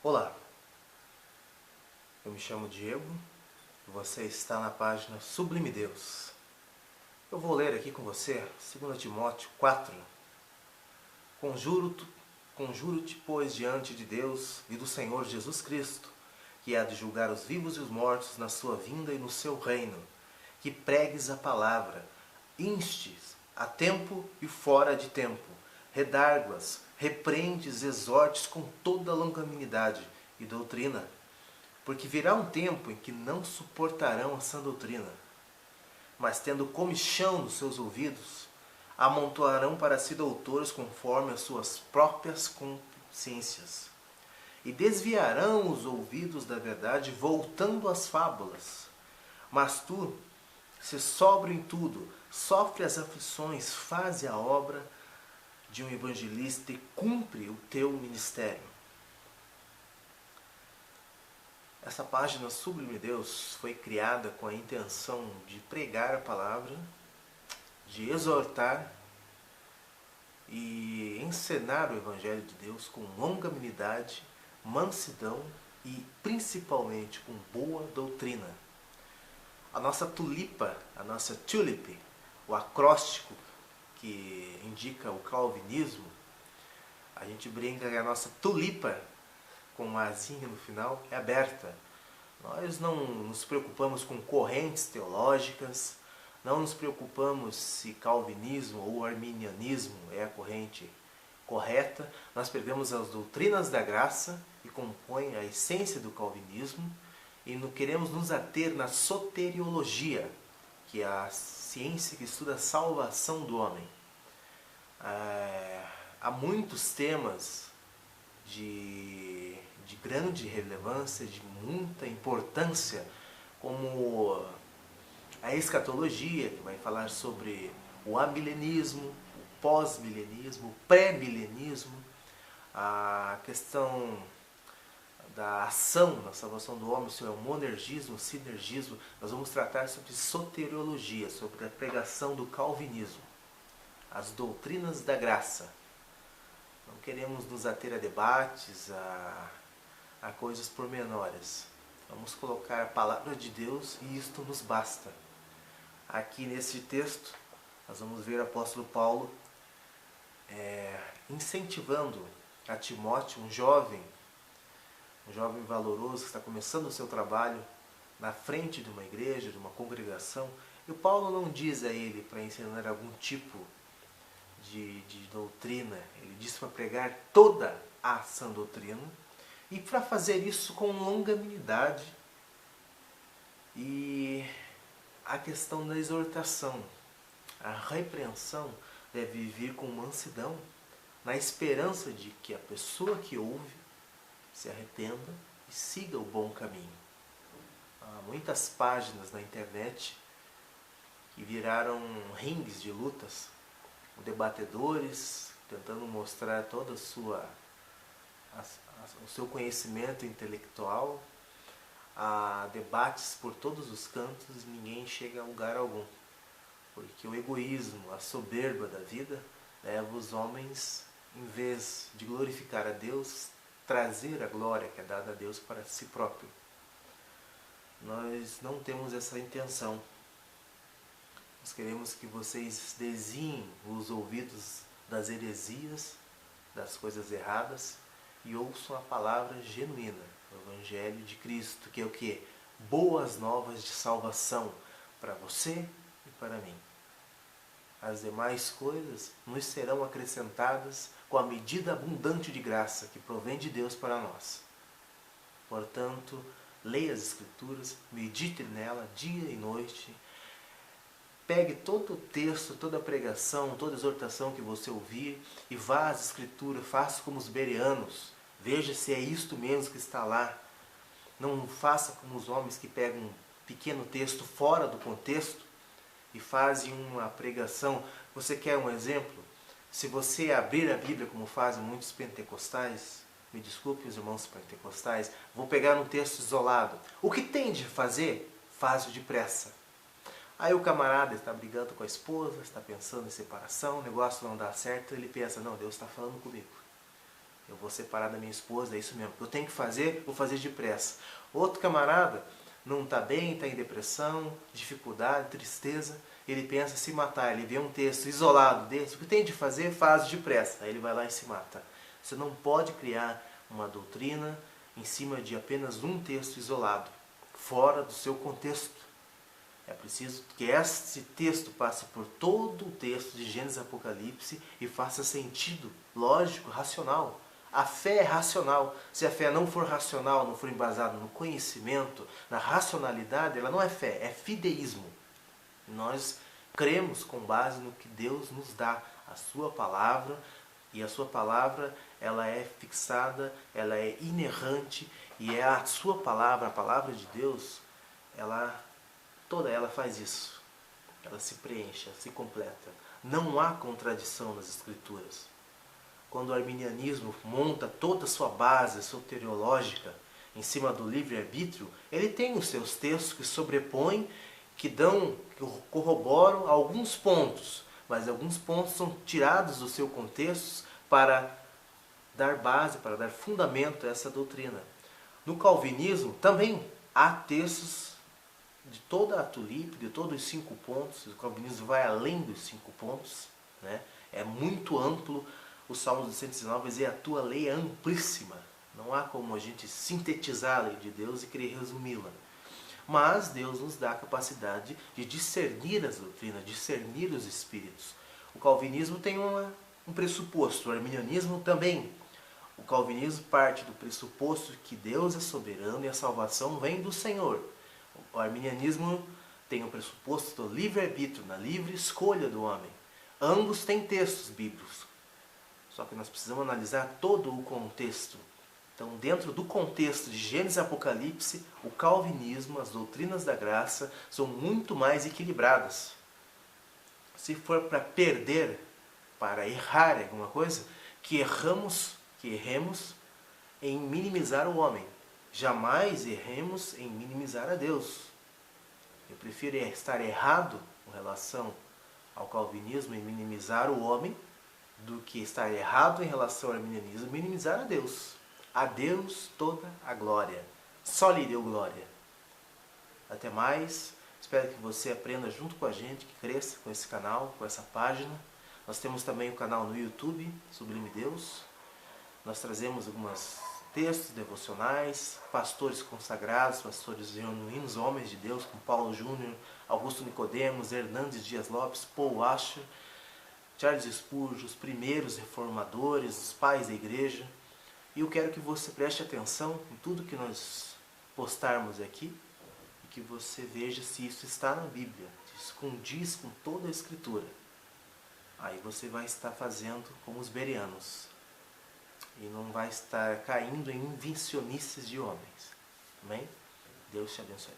Olá, eu me chamo Diego e você está na página Sublime Deus. Eu vou ler aqui com você 2 Timóteo 4. Conjuro-te, pois, diante de Deus e do Senhor Jesus Cristo, que há de julgar os vivos e os mortos na sua vinda e no seu reino, que pregues a palavra, instes a tempo e fora de tempo, redarguas, repreendes, exortes com toda longanimidade e doutrina, porque virá um tempo em que não suportarão a sã doutrina, mas tendo comichão nos seus ouvidos, amontoarão para si doutores conforme as suas próprias consciências, e desviarão os ouvidos da verdade, voltando às fábulas. Mas tu, se sóbrio em tudo, sofre as aflições, faze a obra de um evangelista e cumpre o teu ministério. Essa página Sublime Deus foi criada com a intenção de pregar a palavra, de exortar e encenar o Evangelho de Deus com longanimidade, mansidão e principalmente com boa doutrina. A nossa tulipa, a nossa tulip, o acróstico que indica o calvinismo, a gente brinca que a nossa tulipa, com uma asinha no final, é aberta. Nós não nos preocupamos com correntes teológicas, não nos preocupamos se calvinismo ou arminianismo é a corrente correta. Nós pegamos as doutrinas da graça, que compõem a essência do calvinismo, e queremos nos ater na soteriologia, que é a ciência que estuda a salvação do homem. Há muitos temas de grande relevância, de muita importância, como a escatologia, que vai falar sobre o amilenismo, o pós-milenismo, o pré-milenismo, a questão da ação na salvação do homem, se é o monergismo, o sinergismo. Nós vamos tratar sobre soteriologia, sobre a pregação do calvinismo, as doutrinas da graça. Não queremos nos ater a debates, a coisas pormenores. Vamos colocar a palavra de Deus e isto nos basta. Aqui nesse texto, nós vamos ver o apóstolo Paulo incentivando a Timóteo, um jovem valoroso que está começando o seu trabalho na frente de uma igreja, de uma congregação. E o Paulo não diz a ele para ensinar algum tipo de doutrina, ele diz para pregar toda a sã doutrina, e para fazer isso com longanimidade. E a questão da exortação, a repreensão deve vir com mansidão, na esperança de que a pessoa que ouve se arrependa e siga o bom caminho. Há muitas páginas na internet que viraram ringues de lutas, debatedores tentando mostrar todo o seu conhecimento intelectual. Há debates por todos os cantos e ninguém chega a lugar algum, porque o egoísmo, a soberba da vida leva os homens, em vez de glorificar a Deus, trazer a glória que é dada a Deus para si próprio. Nós não temos essa intenção. Nós queremos que vocês desviem os ouvidos das heresias, das coisas erradas, e ouçam a palavra genuína, o Evangelho de Cristo, que é o quê? Boas novas de salvação para você e para mim. As demais coisas nos serão acrescentadas com a medida abundante de graça que provém de Deus para nós. Portanto, leia as Escrituras, medite nela dia e noite. Pegue todo o texto, toda a pregação, toda a exortação que você ouvir e vá às Escrituras, faça como os bereanos. Veja se é isto mesmo que está lá. Não faça como os homens que pegam um pequeno texto fora do contexto e fazem uma pregação. Você quer um exemplo? Se você abrir a Bíblia como fazem muitos pentecostais, me desculpe os irmãos pentecostais, vou pegar um texto isolado. O que tem de fazer? Faz-o depressa. Aí o camarada está brigando com a esposa, está pensando em separação, o negócio não dá certo, ele pensa, não, Deus está falando comigo. Eu vou separar da minha esposa, é isso mesmo. Eu tenho que fazer, vou fazer depressa. Outro camarada não está bem, está em depressão, dificuldade, tristeza. Ele pensa em se matar, ele vê um texto isolado desse, o que tem de fazer, faz depressa. Aí ele vai lá e se mata. Você não pode criar uma doutrina em cima de apenas um texto isolado, fora do seu contexto. É preciso que este texto passe por todo o texto de Gênesis e Apocalipse e faça sentido, lógico, racional. A fé é racional. Se a fé não for racional, não for embasada no conhecimento, na racionalidade, ela não é fé, é fideísmo. Nós cremos com base no que Deus nos dá, a sua palavra, e a sua palavra ela é fixada, ela é inerrante, e é a sua palavra, a palavra de Deus, toda ela faz isso. Ela se preenche, ela se completa. Não há contradição nas Escrituras. Quando o arminianismo monta toda a sua base soteriológica em cima do livre-arbítrio, ele tem os seus textos que sobrepõem, que corroboram alguns pontos, mas alguns pontos são tirados do seu contexto para dar base, para dar fundamento a essa doutrina. No calvinismo também há textos de toda a tulipe, de todos os 5 pontos. O calvinismo vai além dos 5 pontos, né? É muito amplo. O Salmo 119 diz: a tua lei é amplíssima. Não há como a gente sintetizar a lei de Deus e querer resumi-la. Mas Deus nos dá a capacidade de discernir as doutrinas, discernir os espíritos. O calvinismo tem um pressuposto, o arminianismo também. O calvinismo parte do pressuposto que Deus é soberano e a salvação vem do Senhor. O arminianismo tem o pressuposto do livre-arbítrio, na livre escolha do homem. Ambos têm textos bíblicos, só que nós precisamos analisar todo o contexto. Então, dentro do contexto de Gênesis e Apocalipse, o calvinismo, as doutrinas da graça, são muito mais equilibradas. Se for para perder, para errar em alguma coisa, que erremos em minimizar o homem. Jamais erremos em minimizar a Deus. Eu prefiro estar errado com relação ao calvinismo e minimizar o homem, do que estar errado em relação ao arminianismo e minimizar a Deus. A Deus toda a glória. Só lhe deu glória. Até mais. Espero que você aprenda junto com a gente, que cresça com esse canal, com essa página. Nós temos também o canal no YouTube, Sublime Deus. Nós trazemos alguns textos devocionais, pastores consagrados, pastores genuínos, homens de Deus, como Paulo Júnior, Augusto Nicodemos, Hernandes Dias Lopes, Paul Washer, Charles Spurgeon, os primeiros reformadores, os pais da igreja. E eu quero que você preste atenção em tudo que nós postarmos aqui e que você veja se isso está na Bíblia, se isso condiz com toda a Escritura. Aí você vai estar fazendo como os bereanos e não vai estar caindo em invencionices de homens. Amém? Deus te abençoe.